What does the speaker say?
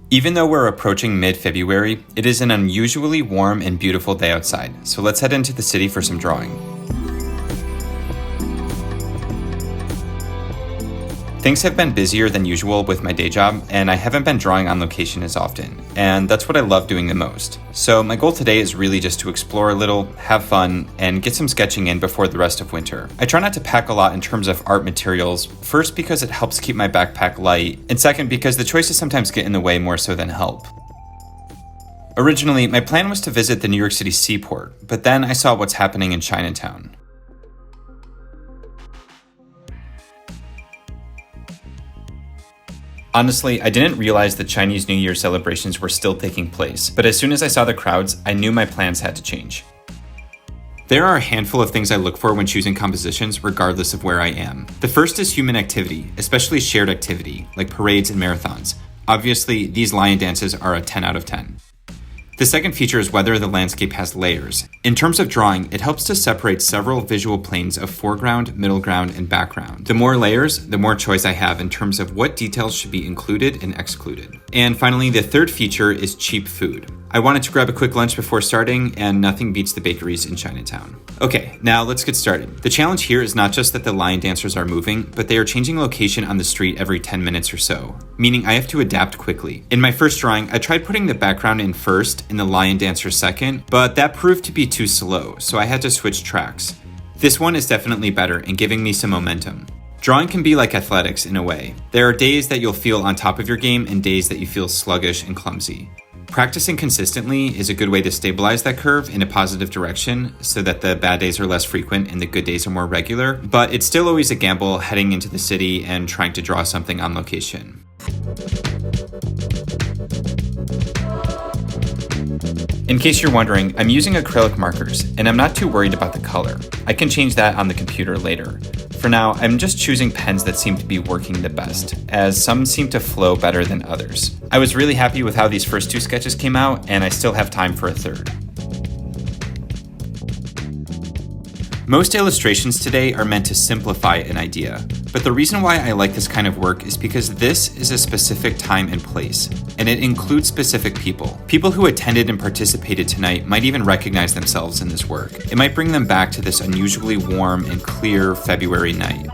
Even though we're approaching mid-February, it is an unusually warm and beautiful day outside, so let's head into the city for some drawing. Things have been busier than usual with my day job, and I haven't been drawing on location as often, and that's what I love doing the most. So my goal today is really just to explore a little, have fun, and get some sketching in before the rest of winter. I try not to pack a lot in terms of art materials, first because it helps keep my backpack light, and second because the choices sometimes get in the way more so than help. Originally, my plan was to visit the New York City seaport, but then I saw what's happening in Chinatown. Honestly, I didn't realize the Chinese New Year celebrations were still taking place, but as soon as I saw the crowds, I knew my plans had to change. There are a handful of things I look for when choosing compositions, regardless of where I am. The first is human activity, especially shared activity, like parades and marathons. Obviously, these lion dances are a 10 out of 10. The second feature is whether the landscape has layers. In terms of drawing, it helps to separate several visual planes of foreground, middle ground, and background. The more layers, the more choice I have in terms of what details should be included and excluded. And finally, the third feature is cheap food. I wanted to grab a quick lunch before starting, and nothing beats the bakeries in Chinatown. Okay, now let's get started. The challenge here is not just that the lion dancers are moving, but they are changing location on the street every 10 minutes or so, meaning I have to adapt quickly. In my first drawing, I tried putting the background in first and the lion dancer second, but that proved to be too slow, so I had to switch tracks. This one is definitely better and giving me some momentum. Drawing can be like athletics in a way. There are days that you'll feel on top of your game and days that you feel sluggish and clumsy. Practicing consistently is a good way to stabilize that curve in a positive direction so that the bad days are less frequent and the good days are more regular, but it's still always a gamble heading into the city and trying to draw something on location. In case you're wondering, I'm using acrylic markers, and I'm not too worried about the color. I can change that on the computer later. For now, I'm just choosing pens that seem to be working the best, as some seem to flow better than others. I was really happy with how these first two sketches came out, and I still have time for a third. Most illustrations today are meant to simplify an idea, but the reason why I like this kind of work is because this is a specific time and place, and it includes specific people. People who attended and participated tonight might even recognize themselves in this work. It might bring them back to this unusually warm and clear February night.